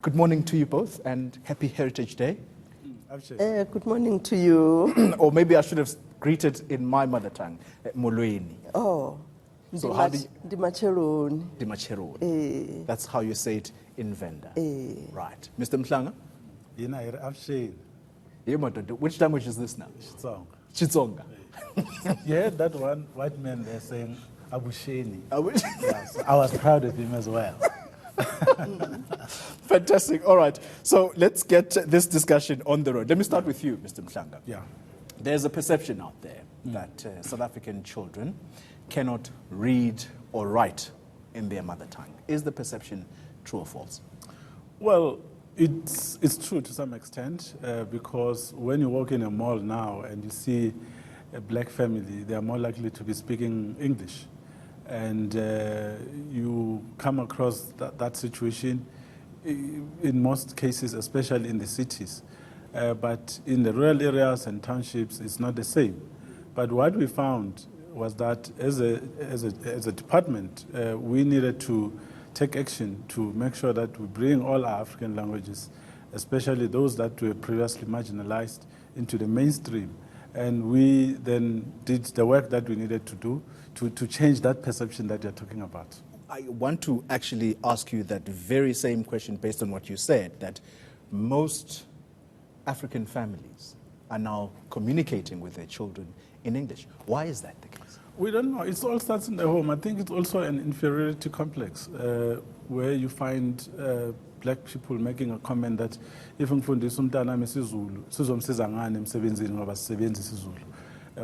Good morning to you both and happy Heritage Day. Good morning to you. Or maybe I should have greeted in my mother tongue, Molweni. Oh, So how do you... Dimacheroni. That's how you say it in Venda. Right. Mr. Mhlanga? Which language is this now? Chitsonga. Yeah, that one white man there saying Abusheni. Yes, I was proud of him as well. Fantastic. All right. So let's get this discussion on the road. Let me start with you, Mr. Mhlanga. Yeah. There's a perception out there that South African children cannot read or write in their mother tongue. Is the perception true or false? Well, it's true to some extent because when you walk in a mall now and you see a black family, they are more likely to be speaking English. And you come across that situation in most cases, especially in the cities. But in the rural areas and townships, it's not the same. But what we found was that as a department, we needed to take action to make sure that we bring all our African languages, especially those that were previously marginalized, into the mainstream. And we then did the work that we needed to do to change that perception that you're talking about. I want to actually ask you that very same question based on what you said, that most African families are now communicating with their children in English. Why is that the case? We don't know. It all starts in the home. I think it's also an inferiority complex where you find black people making a comment that if ngifundisa umntana isiZulu sizomsiza ngani emsebenzini ngoba sisebenza isiZulu,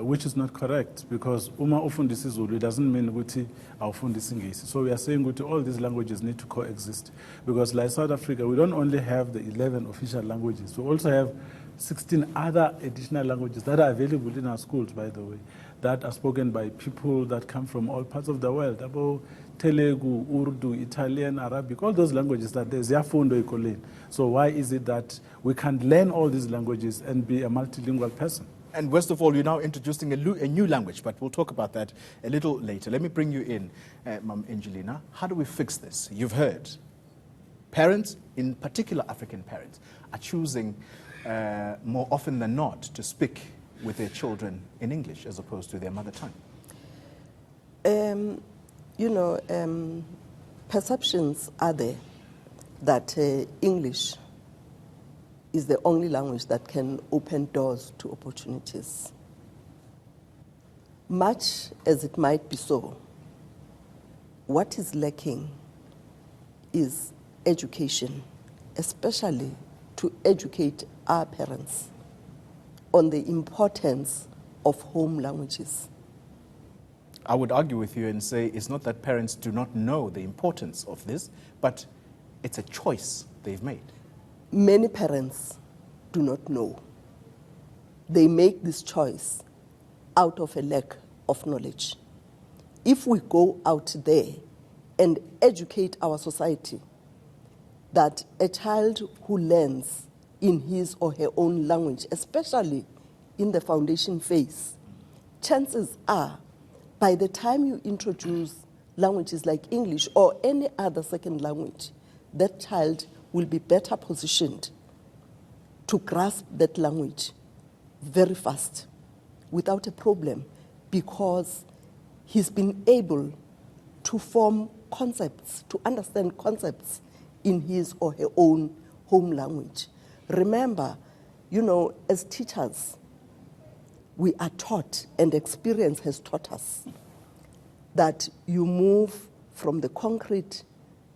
which is not correct, because uma ufundisa isiZulu it doesn't mean ukuthi awufundisa Ingisi. So we are saying that all these languages need to coexist, because like South Africa we don't only have the 11 official languages, we also have 16 other additional languages that are available in our schools, by the way, that are spoken by people that come from all parts of the world. About Telugu, Urdu, Italian, Arabic, all those languages that there's yafundo ikoleni. So why is it that we can't learn all these languages and be a multilingual person? And worst of all, you're now introducing a new language, but we'll talk about that a little later. Let me bring you in, Ma'am Angelina. How do we fix this? You've heard parents, in particular African parents, are choosing more often than not to speak with their children in English as opposed to their mother tongue. Perceptions are there that English is the only language that can open doors to opportunities. Much as it might be so, what is lacking is education, especially to educate our parents on the importance of home languages. I would argue with you and say it's not that parents do not know the importance of this, but it's a choice they've made. Many parents do not know. They make this choice out of a lack of knowledge. If we go out there and educate our society that a child who learns in his or her own language, especially in the foundation phase, chances are by the time you introduce languages like English or any other second language, that child will be better positioned to grasp that language very fast without a problem, because he's been able to form concepts, to understand concepts in his or her own home language. Remember, as teachers, we are taught, and experience has taught us, that you move from the concrete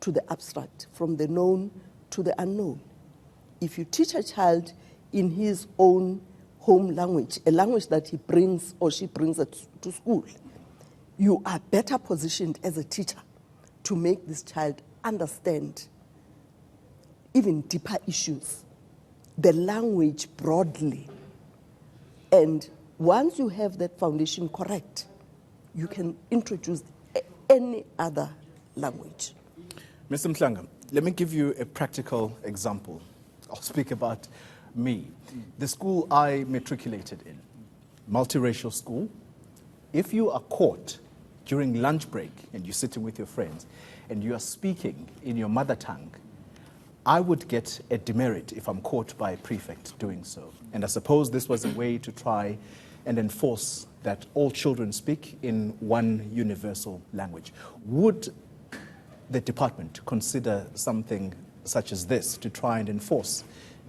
to the abstract, from the known to the unknown. If you teach a child in his own home language, a language that he brings or she brings to school, you are better positioned as a teacher to make this child understand even deeper issues, the language broadly. And once you have that foundation correct, you can introduce any other language. Mr. Mhlanga, let me give you a practical example. I'll speak about me. The school I matriculated in, multiracial school, if you are caught during lunch break and you're sitting with your friends and you are speaking in your mother tongue, I would get a demerit if I'm caught by a prefect doing so. And I suppose this was a way to try and enforce that all children speak in one universal language. Would the department consider something such as this to try and enforce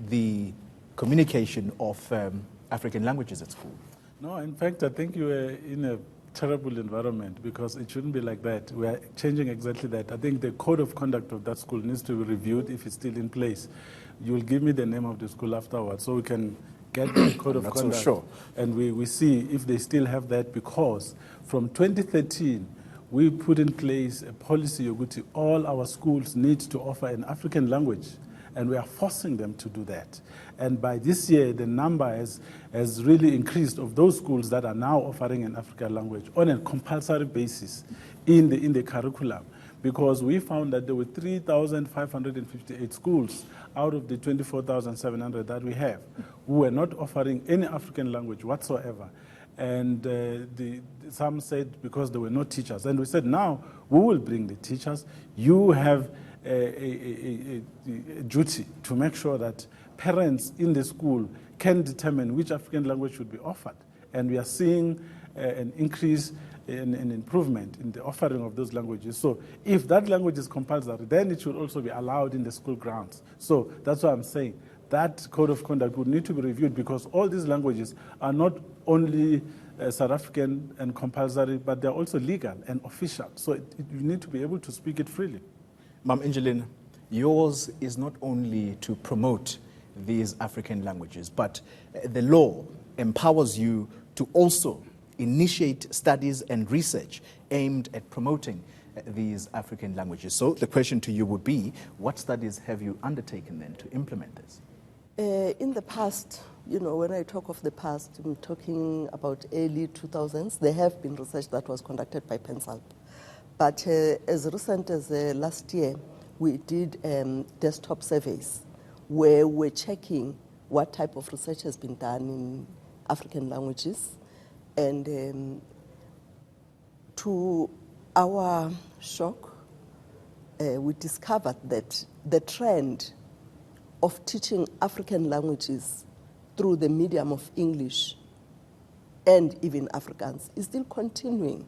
the communication of African languages at school? No, in fact, I think you are in a terrible environment because it shouldn't be like that. We are changing exactly that. I think the code of conduct of that school needs to be reviewed if it's still in place. You will give me the name of the school afterwards so we can get the code of conduct. So sure. And we see if they still have that, because from 2013, we put in place a policy, Yoguti, all our schools need to offer an African language, and we are forcing them to do that. And by this year, the number has really increased of those schools that are now offering an African language on a compulsory basis in the curriculum, because we found that there were 3,558 schools out of the 24,700 that we have who were not offering any African language whatsoever. And some said because there were no teachers. And we said, now we will bring the teachers. You have a duty to make sure that parents in the school can determine which African language should be offered. And we are seeing an increase an improvement in the offering of those languages. So if that language is compulsory, then it should also be allowed in the school grounds. So that's why I'm saying that code of conduct would need to be reviewed, because all these languages are not only South African and compulsory, but they're also legal and official. So you need to be able to speak it freely. Ma'am Angelina, yours is not only to promote these African languages, but the law empowers you to also initiate studies and research aimed at promoting these African languages. So the question to you would be, what studies have you undertaken then to implement this? In the past, when I talk of the past, I'm talking about early 2000s, there have been research that was conducted by PENSALP. But as recent as last year, we did desktop surveys where we're checking what type of research has been done in African languages. And to our shock, we discovered that the trend of teaching African languages through the medium of English and even Afrikaans is still continuing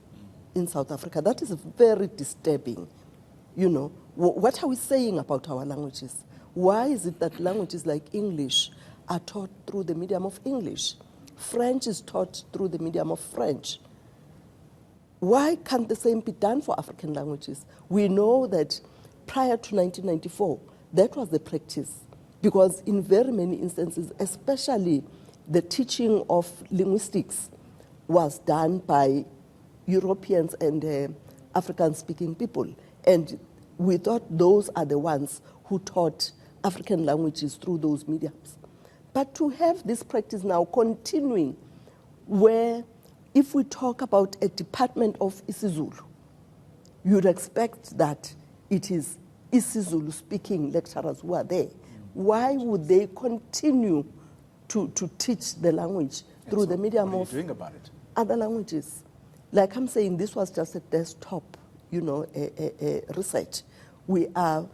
in South Africa. That is very disturbing. What are we saying about our languages? Why is it that languages like English are taught through the medium of English? French is taught through the medium of French. Why can't the same be done for African languages? We know that prior to 1994, that was the practice, because in very many instances, especially the teaching of linguistics was done by Europeans and African-speaking people. And we thought those are the ones who taught African languages through those mediums. But to have this practice now continuing, where if we talk about a department of isiZulu, you'd expect that it is isiZulu speaking lecturers who are there. Why would they continue to teach the language through the medium of other languages? Like I'm saying, this was just a desktop, a research. We are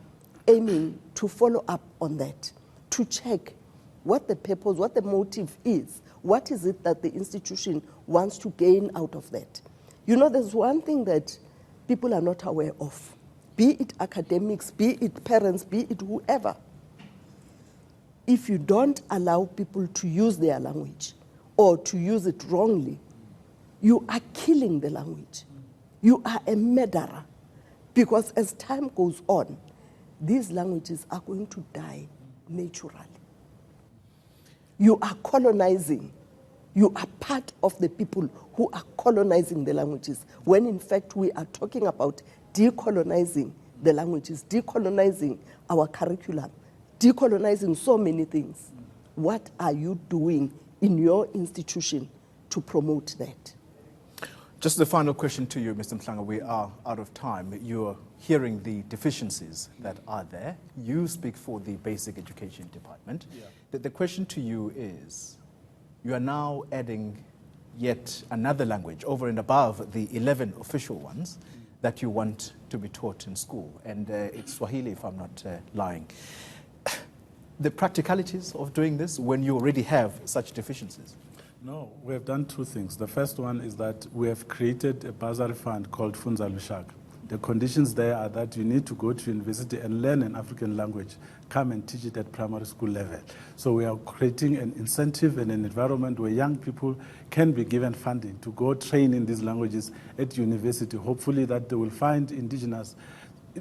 aiming to follow up on that, to check what the purpose, what the motive is. What is it that the institution wants to gain out of that? There's one thing that people are not aware of, be it academics, be it parents, be it whoever. If you don't allow people to use their language or to use it wrongly, you are killing the language. You are a murderer. Because as time goes on, these languages are going to die naturally. You are colonizing. You are part of the people who are colonizing the languages, when in fact we are talking about decolonizing the languages, decolonizing our curriculum, decolonizing so many things. What are you doing in your institution to promote that? Just the final question to you, Mr. Mhlanga. We are out of time. You're hearing the deficiencies that are there. You speak for the Basic Education Department. Yeah. The question to you is, you are now adding yet another language over and above the 11 official ones that you want to be taught in school. And it's Swahili, if I'm not lying. the practicalities of doing this when you already have such deficiencies? No, we have done two things. The first one is that we have created a bursary fund called Funza Lushaka. The conditions there are that you need to go to university and learn an African language, come and teach it at primary school level. So we are creating an incentive and an environment where young people can be given funding to go train in these languages at university. Hopefully that they will find indigenous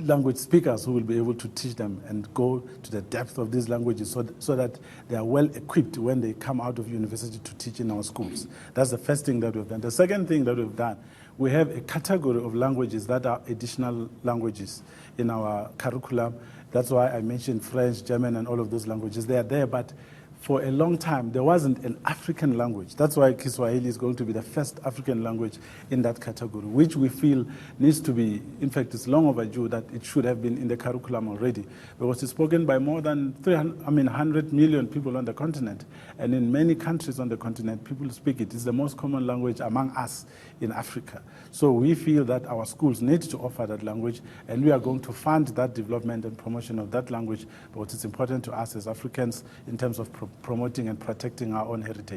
language speakers who will be able to teach them and go to the depth of these languages so that they are well equipped when they come out of university to teach in our schools. That's the first thing that we've done. The second thing that we've done, we have a category of languages that are additional languages in our curriculum. That's why I mentioned French, German, and all of those languages. They are there, but for a long time, there wasn't an African language. That's why Kiswahili is going to be the first African language in that category, which we feel needs to be, in fact, it's long overdue that it should have been in the curriculum already, because it's spoken by more than 100 million people on the continent. And in many countries on the continent, people speak it. It's the most common language among us in Africa. So we feel that our schools need to offer that language, and we are going to fund that development and promotion of that language, because it's important to us as Africans in terms of promoting and protecting our own heritage.